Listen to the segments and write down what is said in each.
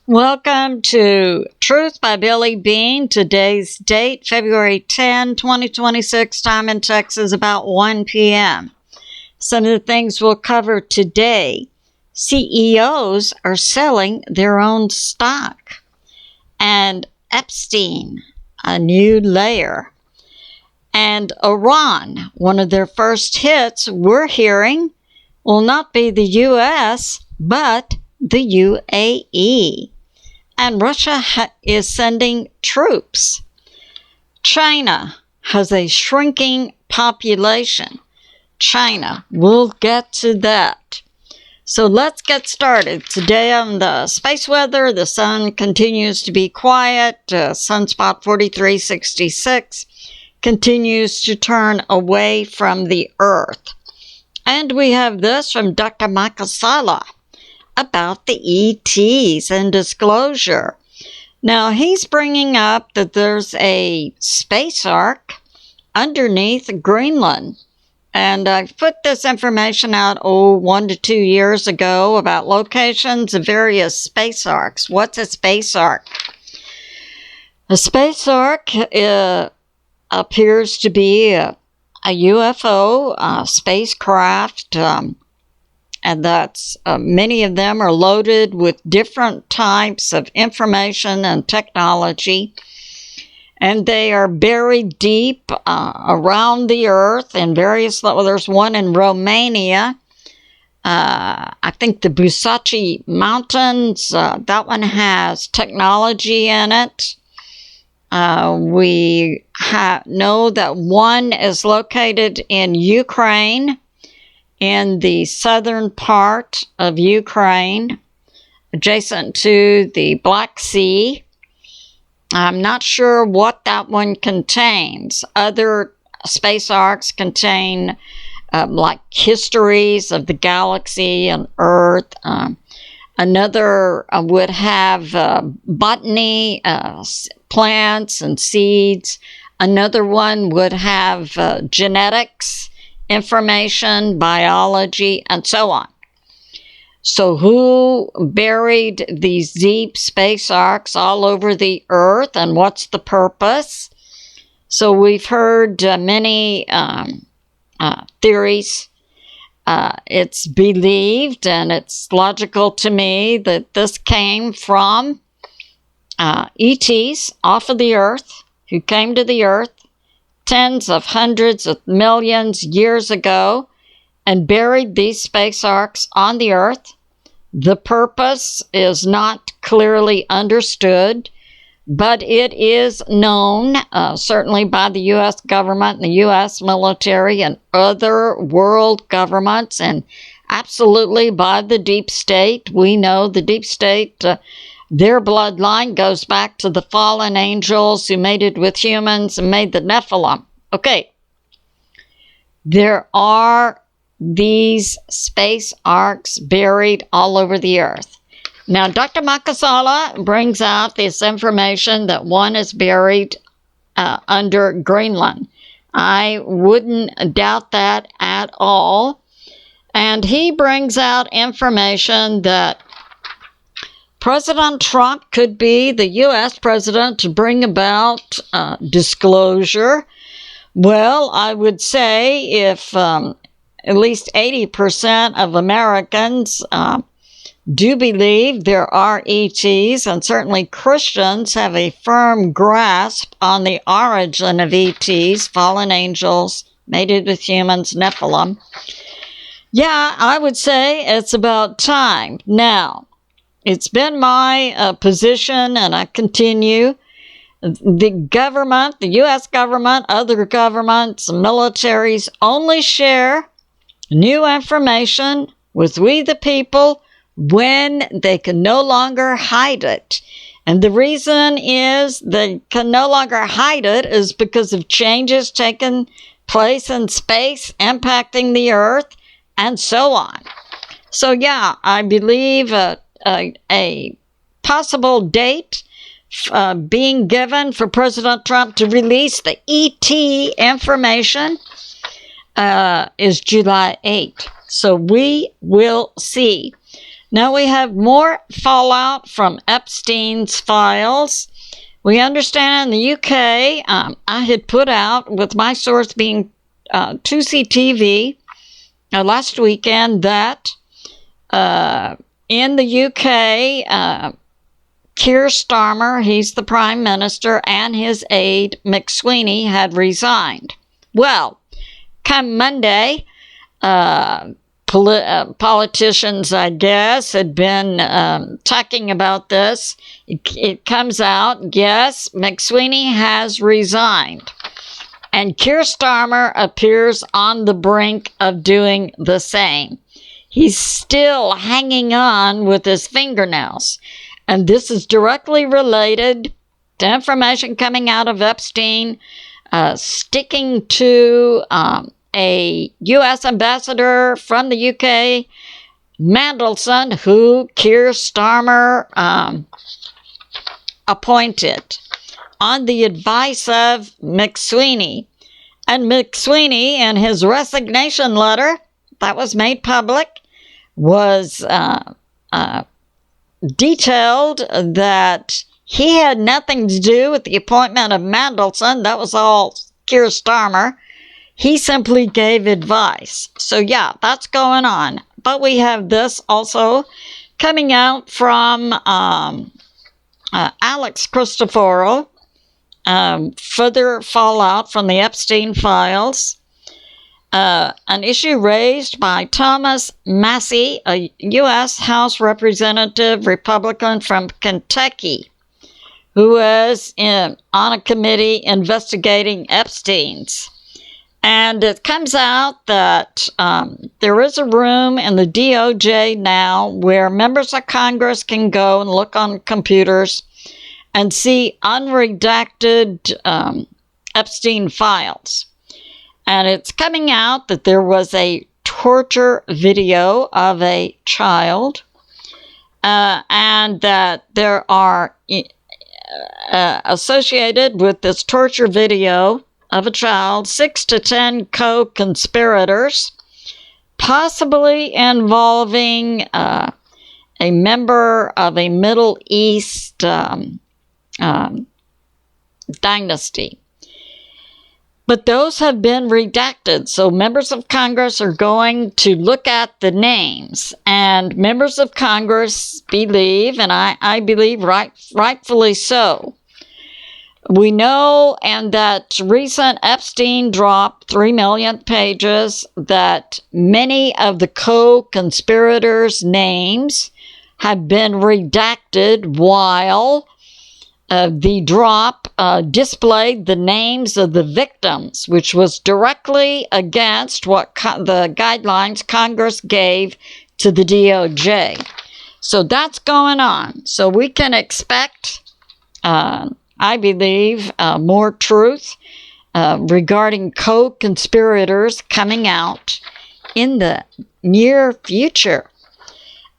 Welcome to Truth by Billie Beene. Today's date, February 10, 2026, time in Texas, about 1 p.m. Some of the things we'll cover today. CEOs are selling their own stock. And Epstein, a new layer. And Iran, one of their first hits, we're hearing, will not be the U.S., but the UAE. And Russia is sending troops. China has a shrinking population. China, we'll get to that. So let's get started. Today on the space weather, the sun continues to be quiet. Sunspot 4366 continues to turn away from the Earth. And we have this from Dr. Michael SALLA about the ETs and disclosure. Now, he's bringing up that there's a space ark underneath Greenland. And I put this information out, 1 to 2 years ago about locations of various space arks. What's a space ark? A space ark appears to be a UFO, spacecraft, and that's many of them are loaded with different types of information and technology, and they are buried deep around the Earth in various levels. There's one in Romania. I think the Busaci Mountains, that one has technology in it. We know that one is located in Ukraine, in the southern part of Ukraine, adjacent to the Black Sea. I'm not sure what that one contains. Other space arks contain like histories of the galaxy and Earth. Another would have botany, plants and seeds. Another one would have genetics, information, biology, and so on. So who buried these deep space arks all over the Earth, and what's the purpose? So we've heard many theories. It's believed, and it's logical to me, that this came from ETs off of the Earth, who came to the Earth tens of hundreds of millions years ago and buried these space arks on the Earth. The purpose is not clearly understood, but it is known, certainly by the U.S. government and the U.S. military and other world governments, and absolutely by the deep state. We know the deep state, their bloodline goes back to the fallen angels who mated with humans and made the Nephilim. Okay. There are these space arks buried all over the Earth. Now, Dr. Makasala brings out this information that one is buried under Greenland. I wouldn't doubt that at all. And he brings out information that President Trump could be the U.S. president to bring about disclosure. Well, I would say if at least 80% of Americans do believe there are ETs, and certainly Christians have a firm grasp on the origin of ETs, fallen angels, mated with humans, Nephilim. Yeah, I would say it's about time. Now, it's been my position, and I continue, the government, the U.S. government, other governments, militaries only share new information with we the people when they can no longer hide it. And the reason is they can no longer hide it is because of changes taking place in space, impacting the Earth, and so on. So yeah, I believe a possible date being given for President Trump to release the ET information is July 8th. So we will see. Now we have more fallout from Epstein's files. We understand in the UK, I had put out, with my source being 2CTV last weekend, that in the UK, Keir Starmer, he's the Prime Minister, and his aide, McSweeney, had resigned. Well, come Monday, politicians, I guess, had been talking about this. It comes out, yes, McSweeney has resigned. And Keir Starmer appears on the brink of doing the same. He's still hanging on with his fingernails. And this is directly related to information coming out of Epstein, sticking to a U.S. ambassador from the UK, Mandelson, who Keir Starmer appointed on the advice of McSweeney. And McSweeney, in his resignation letter that was made public, was detailed that he had nothing to do with the appointment of Mandelson. That was all Keir Starmer. He simply gave advice. So yeah, that's going on. But we have this also coming out from Alex CHRISTEFEROU, further fallout from the Epstein files. An issue raised by Thomas Massie, a U.S. House Representative Republican from Kentucky, who was on a committee investigating Epstein's. And it comes out that there is a room in the DOJ now where members of Congress can go and look on computers and see unredacted Epstein files. And it's coming out that there was a torture video of a child, and that there are associated with this torture video of a child 6 to 10 co-conspirators, possibly involving a member of a Middle East dynasty. But those have been redacted, so members of Congress are going to look at the names. And members of Congress believe, and I believe rightfully so, we know, and that recent Epstein dropped 3 million pages, that many of the co-conspirators' names have been redacted, while the drop displayed the names of the victims, which was directly against what the guidelines Congress gave to the DOJ. So that's going on. So we can expect, I believe, more truth regarding co-conspirators coming out in the near future.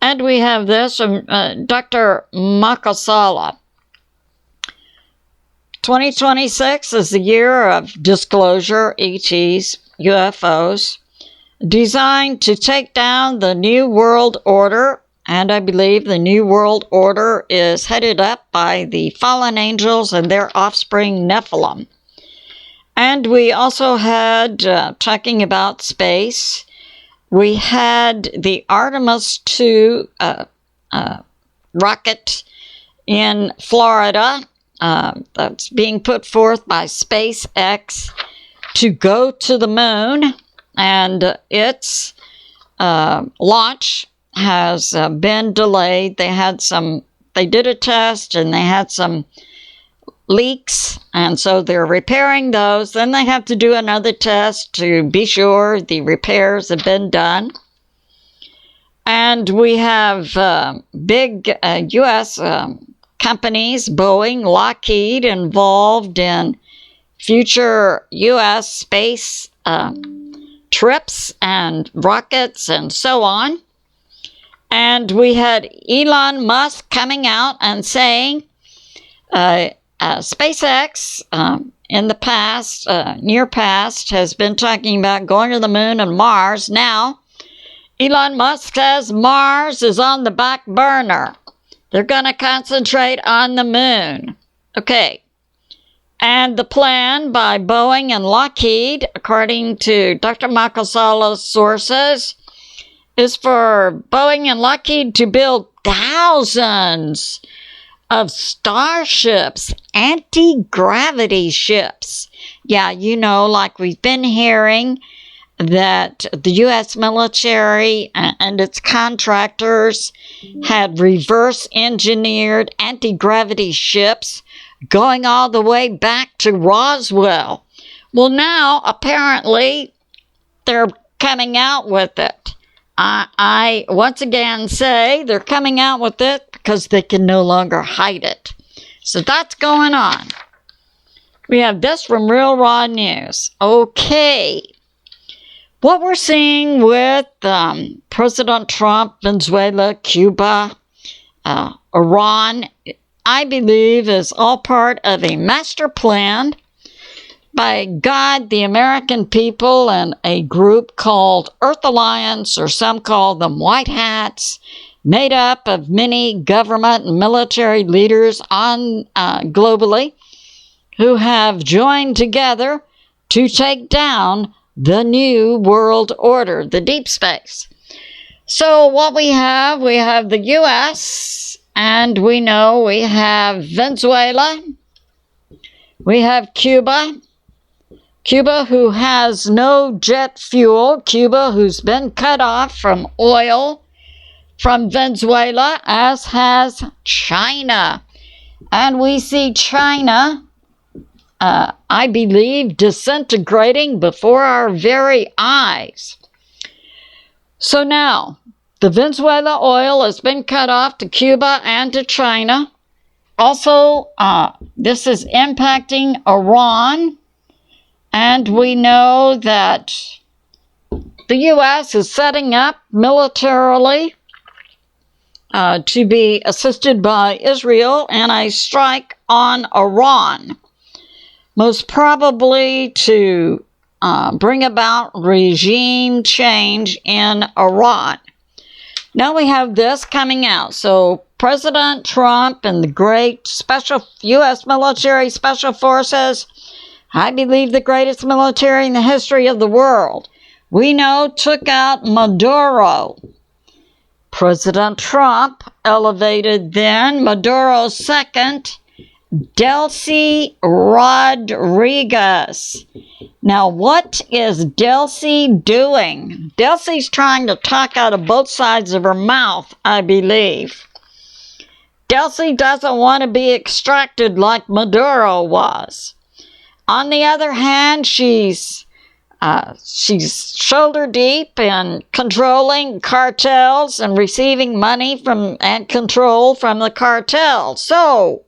And we have this from Dr. Makasala. 2026 is the year of disclosure, ETs, UFOs, designed to take down the New World Order. And I believe the New World Order is headed up by the fallen angels and their offspring Nephilim. And we also had, talking about space, we had the Artemis 2 rocket in Florida that's being put forth by SpaceX to go to the moon. And its launch has been delayed. They did a test and they had some leaks, and so they're repairing those. Then they have to do another test to be sure the repairs have been done. And we have big U.S. companies, Boeing, Lockheed, involved in future U.S. space trips and rockets and so on. And we had Elon Musk coming out and saying SpaceX in the past, near past, has been talking about going to the moon and Mars. Now, Elon Musk says Mars is on the back burner. They're going to concentrate on the moon. Okay. And the plan by Boeing and Lockheed, according to Dr. Michael Salla's sources, is for Boeing and Lockheed to build thousands of starships, anti-gravity ships. Yeah, you know, like we've been hearing that the U.S. military and its contractors had reverse-engineered anti-gravity ships going all the way back to Roswell. Well, now, apparently, they're coming out with it. I once again say they're coming out with it because they can no longer hide it. So that's going on. We have this from Real Raw News. Okay. What we're seeing with President Trump, Venezuela, Cuba, Iran, I believe is all part of a master plan by God, the American people, and a group called Earth Alliance, or some call them White Hats, made up of many government and military leaders globally who have joined together to take down the new world order, the deep space. So what we have the U.S., and we know we have Venezuela, we have Cuba, who has no jet fuel, Cuba who's been cut off from oil from Venezuela, as has China. And we see China, I believe, disintegrating before our very eyes. So now, the Venezuela oil has been cut off to Cuba and to China. Also, this is impacting Iran. And we know that the U.S. is setting up militarily to be assisted by Israel in a strike on Iran, most probably to bring about regime change in Iran. Now we have this coming out. So President Trump and the great special U.S. military special forces, I believe the greatest military in the history of the world, we know took out Maduro. President Trump elevated then Maduro's second, Delcy Rodriguez. Now, what is Delcy doing? Delcy's trying to talk out of both sides of her mouth, I believe. Delcy doesn't want to be extracted like Maduro was. On the other hand, she's shoulder deep in controlling cartels and receiving money from and control from the cartels. So,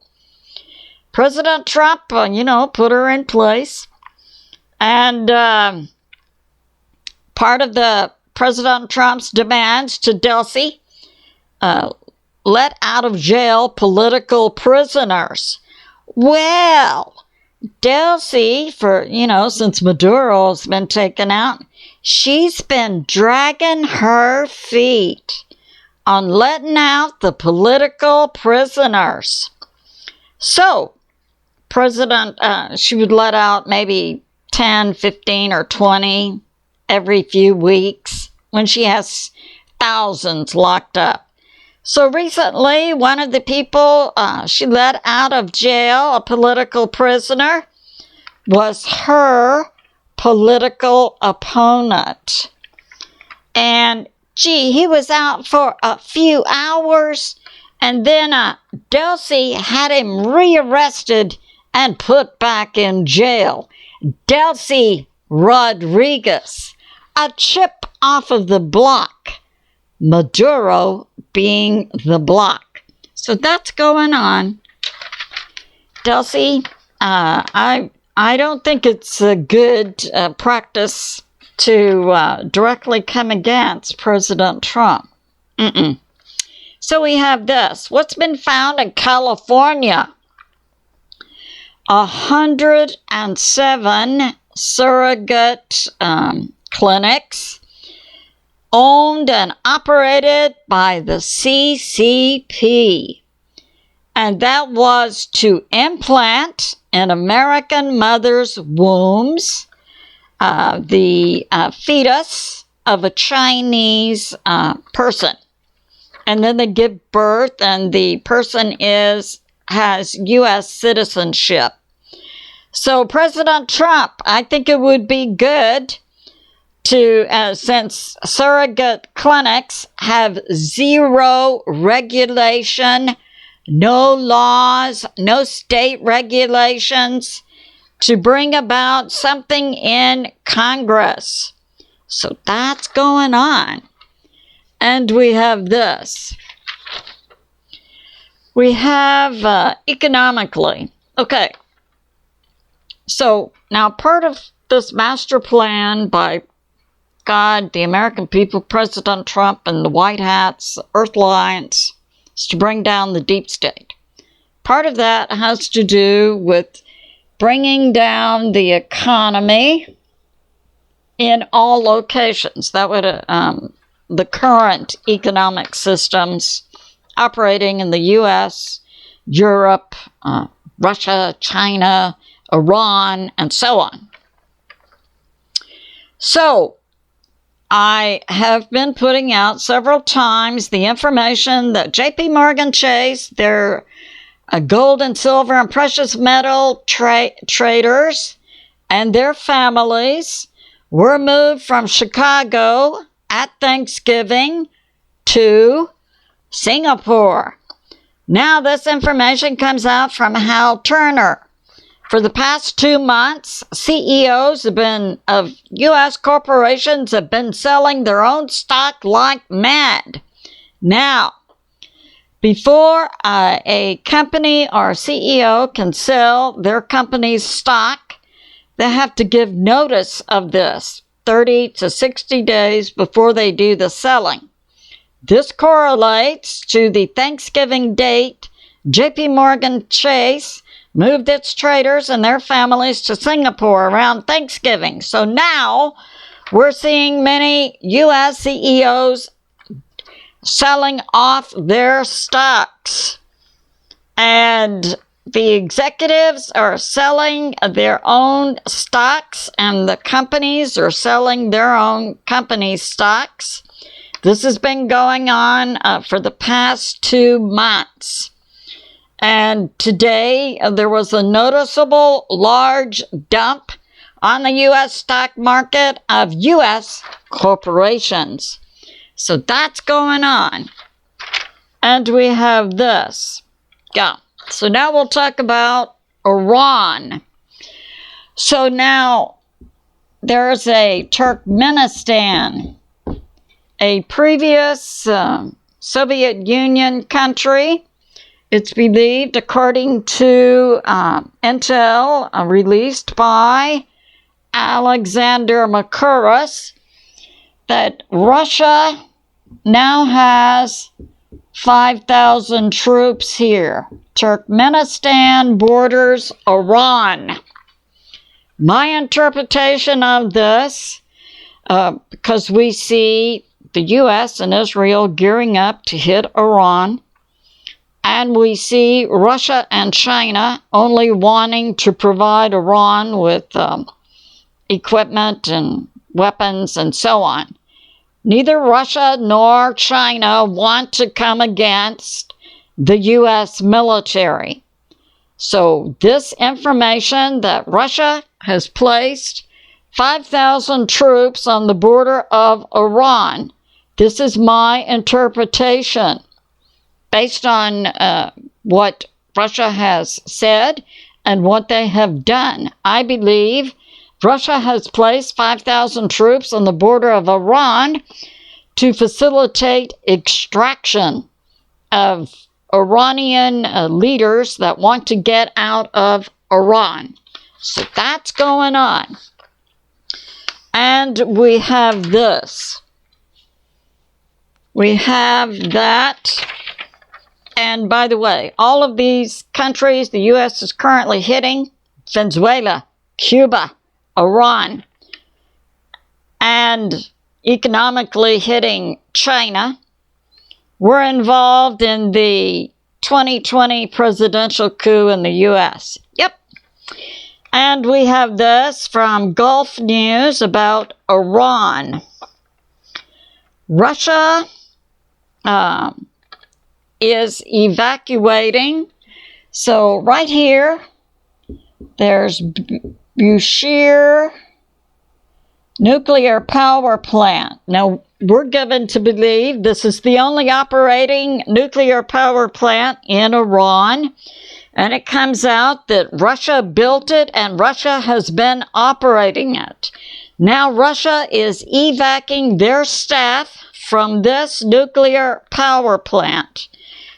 President Trump, put her in place. And part of the President Trump's demands to Delcy, let out of jail political prisoners. Well, Delcy, since Maduro's been taken out, she's been dragging her feet on letting out the political prisoners. So, she would let out maybe 10, 15, or 20 every few weeks when she has thousands locked up. So recently, one of the people she let out of jail, a political prisoner, was her political opponent. And, he was out for a few hours, and then Delcy had him rearrested and put back in jail. Delcy Rodriguez, a chip off of the block. Maduro being the block. So that's going on. Delcy, I don't think it's a good practice to directly come against President Trump. So we have this. What's been found in California? 107 surrogate clinics owned and operated by the CCP. And that was to implant in American mothers' wombs the fetus of a Chinese person. And then they give birth, and the person has U.S. citizenship. So President Trump, I think it would be good to, since surrogate clinics have zero regulation, no laws, no state regulations, to bring about something in Congress. So that's going on. And we have this. We have economically. Okay. So now part of this master plan by God, the American people, President Trump, and the White Hats, Earth Alliance, is to bring down the deep state. Part of that has to do with bringing down the economy in all locations. That would the current economic systems operating in the U.S., Europe, Russia, China, Iran, and so on. So, I have been putting out several times the information that J.P. Morgan Chase, their gold and silver and precious metal traders and their families were moved from Chicago at Thanksgiving to Singapore. Now this information comes out from Hal Turner. For the past 2 months, CEOs of U.S. corporations have been selling their own stock like mad. Now, before a company or CEO can sell their company's stock, they have to give notice of this 30 to 60 days before they do the selling. This correlates to the Thanksgiving date J.P. Morgan Chase moved its traders and their families to Singapore around Thanksgiving. So now we're seeing many U.S. CEOs selling off their stocks. And the executives are selling their own stocks, and the companies are selling their own company stocks. This has been going on for the past 2 months. And today, there was a noticeable large dump on the U.S. stock market of U.S. corporations. So that's going on. And we have this. Yeah. So now we'll talk about Iran. So now there's a Turkmenistan, a previous Soviet Union country. It's believed, according to intel released by Alexander MERCOURIS, that Russia now has 5,000 troops here. Turkmenistan borders Iran. My interpretation of this, because we see the U.S. and Israel gearing up to hit Iran, and we see Russia and China only wanting to provide Iran with equipment and weapons and so on. Neither Russia nor China want to come against the U.S. military. So this information that Russia has placed 5,000 troops on the border of Iran, this is my interpretation based on what Russia has said and what they have done. I believe Russia has placed 5,000 troops on the border of Iran to facilitate extraction of Iranian leaders that want to get out of Iran. So that's going on. And we have this. We have that. And by the way, all of these countries the U.S. is currently hitting: Venezuela, Cuba, Iran. And economically hitting China. We're involved in the 2020 presidential coup in the U.S. Yep. And we have this from Gulf News about Iran. Russia is evacuating. So right here, there's Bushehr nuclear power plant. Now, we're given to believe this is the only operating nuclear power plant in Iran. And it comes out that Russia built it and Russia has been operating it. Now Russia is evacuating their staff from this nuclear power plant.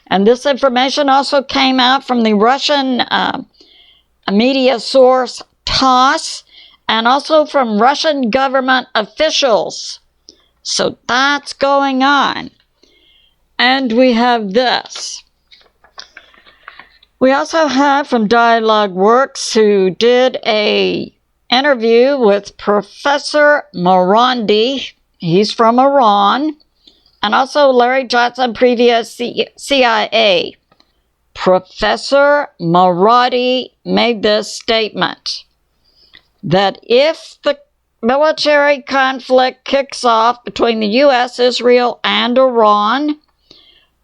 And this information also came out from the Russian media source TASS and also from Russian government officials. So that's going on. And we have this. We also have from Dialogue Works, who did an interview with Professor Marandi. He's from Iran. And also Larry Johnson, previous CIA. Professor Marandi made this statement that if the military conflict kicks off between the U.S., Israel, and Iran,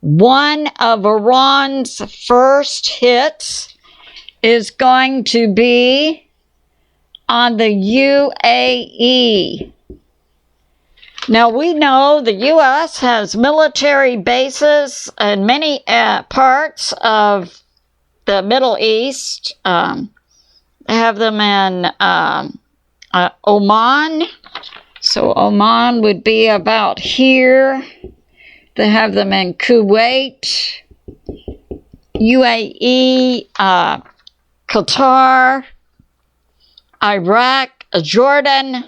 one of Iran's first hits is going to be on the UAE. Now, we know the U.S. has military bases in many parts of the Middle East. They have them in Oman. So Oman would be about here. They have them in Kuwait, UAE, Qatar, Iraq, Jordan,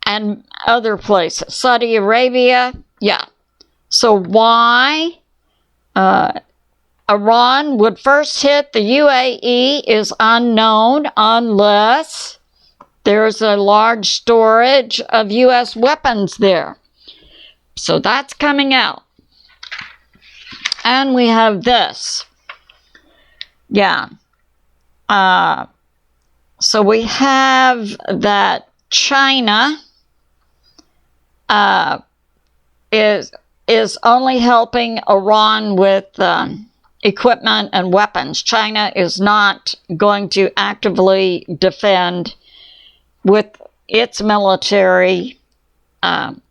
and other places. Saudi Arabia, yeah. So why Iran would first hit the UAE is unknown unless there's a large storage of U.S. weapons there. So that's coming out. And we have this. Yeah. So we have that China is only helping Iran with equipment and weapons. China is not going to actively defend with its military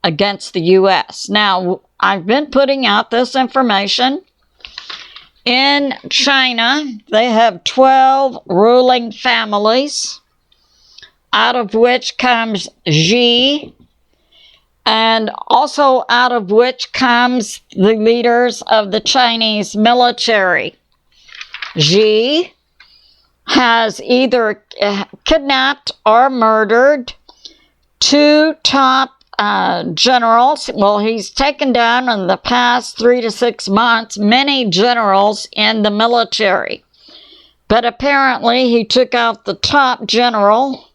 against the U.S. Now, I've been putting out this information. In China, they have 12 ruling families, out of which comes Xi, and also out of which comes the leaders of the Chinese military. Xi has either kidnapped or murdered two top generals. Well, he's taken down in the past 3 to 6 months many generals in the military. But apparently he took out the top general,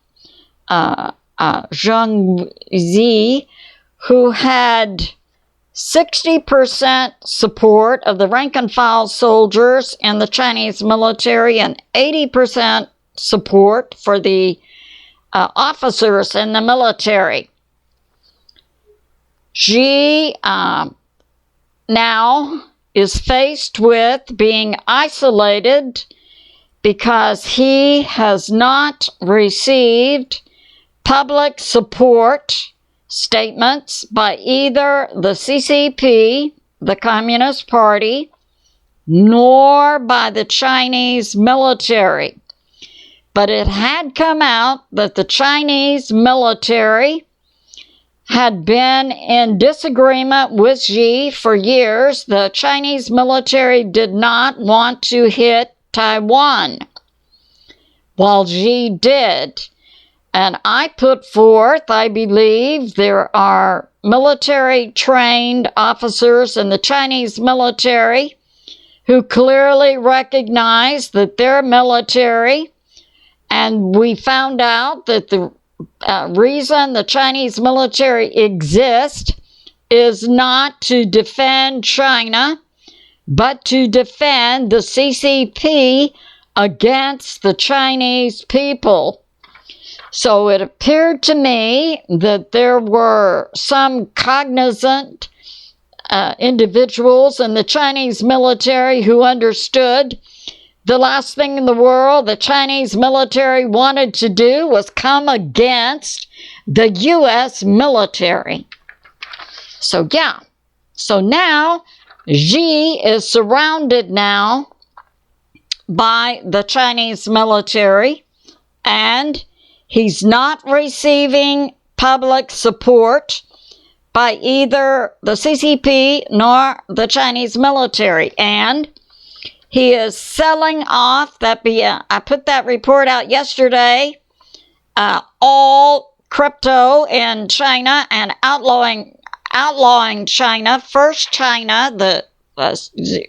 Zhang Zi, who had 60% support of the rank-and-file soldiers in the Chinese military and 80% support for the officers in the military. Xi now is faced with being isolated because he has not received public support statements by either the CCP, the Communist Party, nor by the Chinese military. But it had come out that the Chinese military had been in disagreement with Xi for years. The Chinese military did not want to hit Taiwan, while Xi did. And I put forth, I believe there are military-trained officers in the Chinese military who clearly recognize that their military, and we found out that the reason the Chinese military exists is not to defend China, but to defend the CCP against the Chinese people. So it appeared to me that there were some cognizant individuals in the Chinese military who understood the last thing in the world the Chinese military wanted to do was come against the U.S. military. So yeah, so now Xi is surrounded now by the Chinese military, and he's not receiving public support by either the CCP nor the Chinese military. And he is selling off, I put that report out yesterday, all crypto in China and outlawing China. First, China, the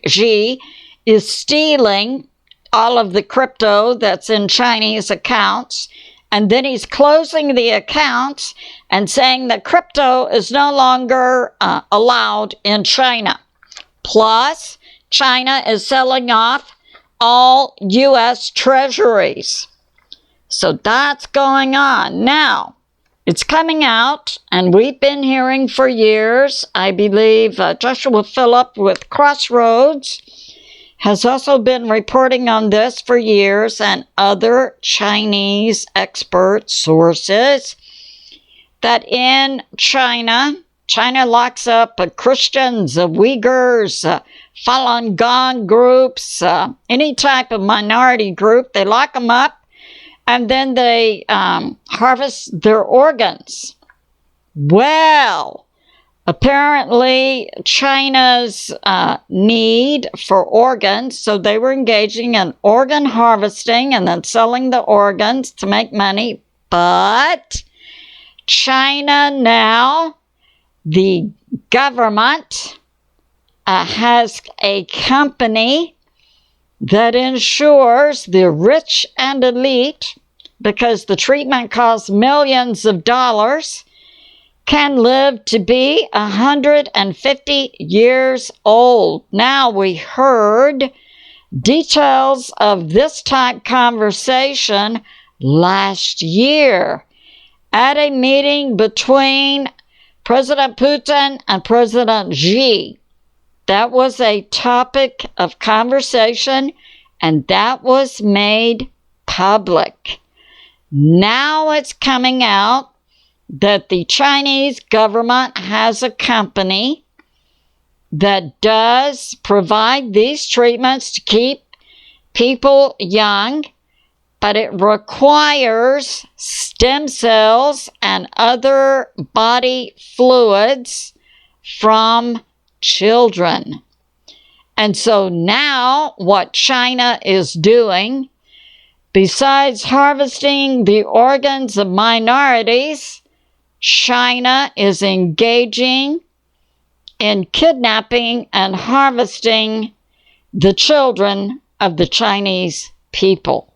Xi, is stealing all of the crypto that's in Chinese accounts, and then he's closing the accounts and saying that crypto is no longer allowed in China. Plus, China is selling off all U.S. treasuries. So that's going on. Now, it's coming out, and we've been hearing for years. I believe Joshua Phillip with Crossroads has also been reporting on this for years, and other Chinese expert sources, that in China locks up Christians, Uyghurs, Falun Gong groups, any type of minority group. They lock them up, and then they harvest their organs. Well, apparently China's need for organs, so they were engaging in organ harvesting and then selling the organs to make money. But China now, the government has a company that ensures the rich and elite, because the treatment costs millions of dollars, can live to be 150 years old. Now, we heard details of this type conversation last year at a meeting between President Putin and President Xi. That was a topic of conversation, and that was made public. Now it's coming out that the Chinese government has a company that does provide these treatments to keep people young, but it requires stem cells and other body fluids from children. And so now what China is doing, besides harvesting the organs of minorities, China is engaging in kidnapping and harvesting the children of the Chinese people.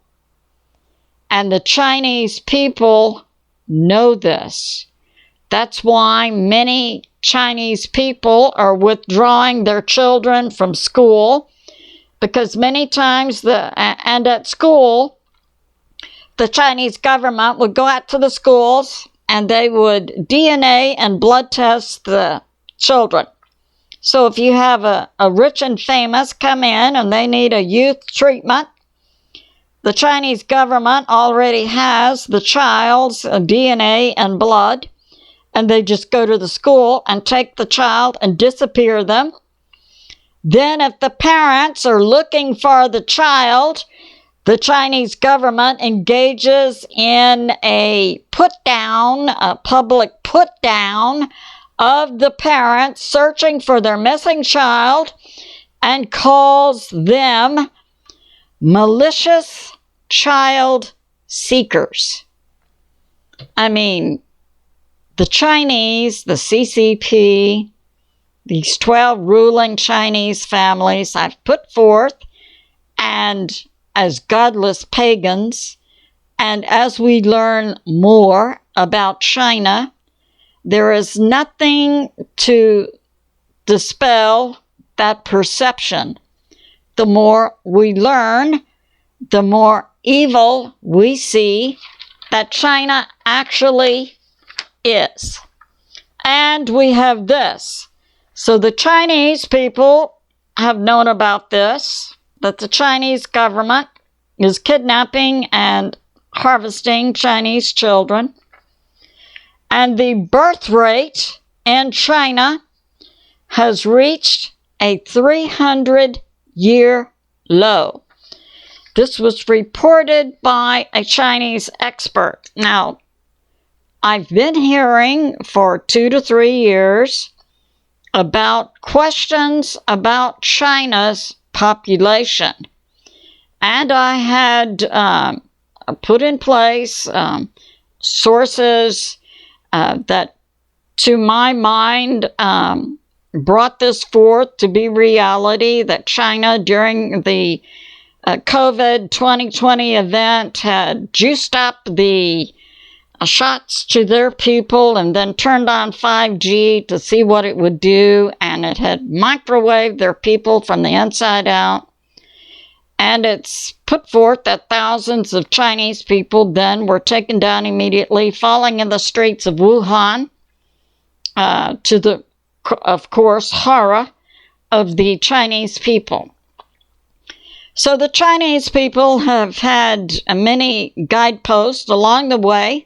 And the Chinese people know this. That's why many Chinese people are withdrawing their children from school, because many times and at school, the Chinese government would go out to the schools and they would DNA and blood test the children. So if you have a rich and famous come in and they need a youth treatment, the Chinese government already has the child's DNA and blood, and they just go to the school and take the child and disappear them. Then if the parents are looking for the child, the Chinese government engages in a put-down, a public put-down of the parents searching for their missing child, and calls them malicious child seekers. I mean, the Chinese, the CCP, these 12 ruling Chinese families I've put forth, and as godless pagans, And as we learn more about China, there is nothing to dispel that perception. The more we learn, the more evil we see that China actually is. And we have this. So the Chinese people have known about this, that the Chinese government is kidnapping and harvesting Chinese children. And the birth rate in China has reached a 300-year low. This was reported by a Chinese expert. Now, I've been hearing for 2 to 3 years about questions about China's population. And I had put in place sources that, to my mind, brought this forth to be reality, that China, during the COVID 2020 event, had juiced up the shots to their people and then turned on 5G to see what it would do, and it had microwaved their people from the inside out. And it's put forth that thousands of Chinese people then were taken down immediately, falling in the streets of Wuhan, to the, of course, horror of the Chinese people. So the Chinese people have had many guideposts along the way,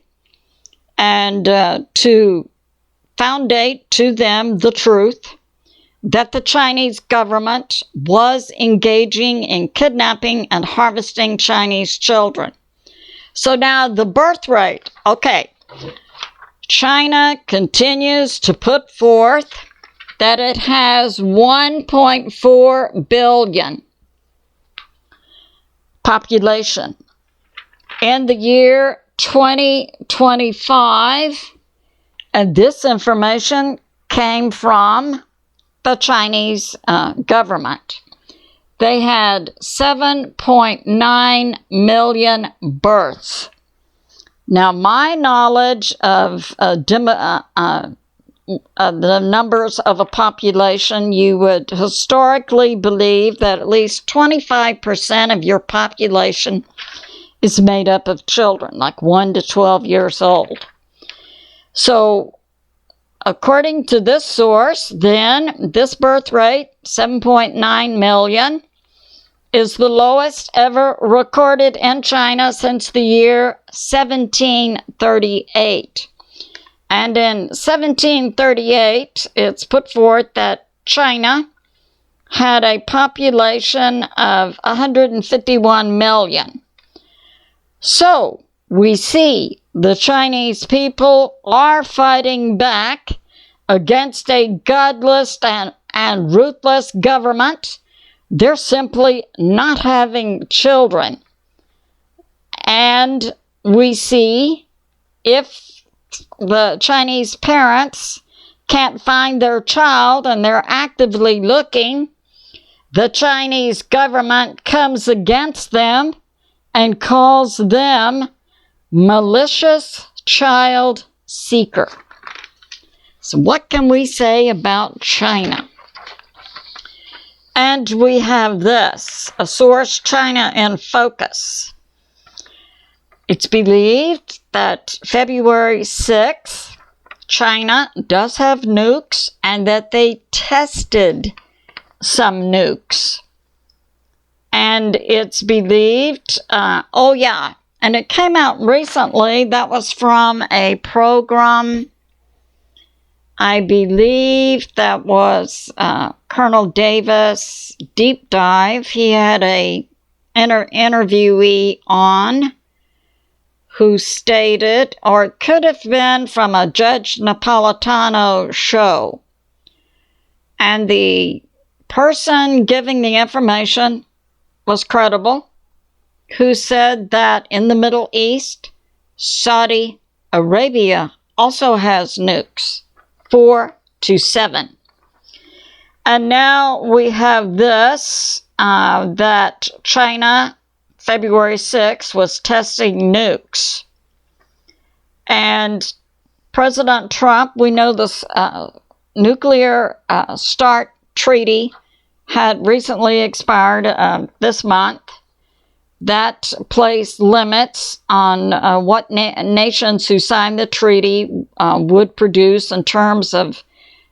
and to foundate to them the truth that the Chinese government was engaging in kidnapping and harvesting Chinese children. So now the birth rate, okay, China continues to put forth that it has 1.4 billion population. In the year 2025, and this information came from the Chinese government. They had 7.9 million births. Now, my knowledge of the numbers of a population, you would historically believe that at least 25% of your population is made up of children, like 1 to 12 years old. So, according to this source, then, this birth rate, 7.9 million, is the lowest ever recorded in China since the year 1738. And in 1738, it's put forth that China had a population of 151 million. So, we see the Chinese people are fighting back against a godless and ruthless government. They're simply not having children. And we see if the Chinese parents can't find their child and they're actively looking, the Chinese government comes against them and calls them malicious child seeker. So what can we say about China? And we have this, a source, China in Focus. It's believed that February 6th, China does have nukes and that they tested some nukes. And it's believed, and it came out recently, that was from a program, I believe that was Colonel Davis Deep Dive. He had a interviewee on who stated, or it could have been from a Judge Napolitano show, and the person giving the information was credible, who said that in the Middle East, Saudi Arabia also has nukes, 4 to 7. And now we have this, that China February 6th, was testing nukes. And President Trump, we know this nuclear START treaty had recently expired this month. That placed limits on what nations who signed the treaty would produce in terms of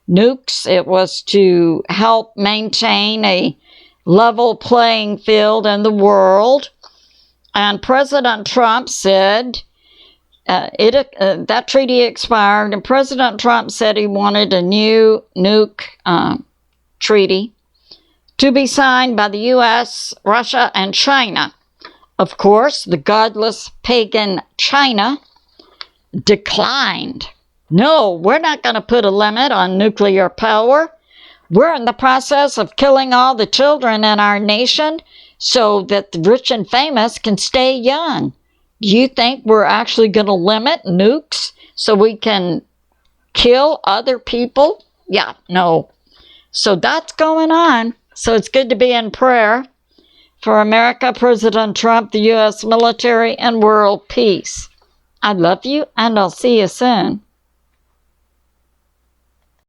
nukes. It was to help maintain a level playing field in the world. And President Trump said that treaty expired, and President Trump said he wanted a new nuke treaty to be signed by the U.S., Russia, and China. Of course, the godless pagan China declined. No, we're not going to put a limit on nuclear power. We're in the process of killing all the children in our nation so that the rich and famous can stay young. Do you think we're actually going to limit nukes so we can kill other people? Yeah, no. So that's going on. So it's good to be in prayer for America, President Trump, the U.S. military, and world peace. I love you, and I'll see you soon.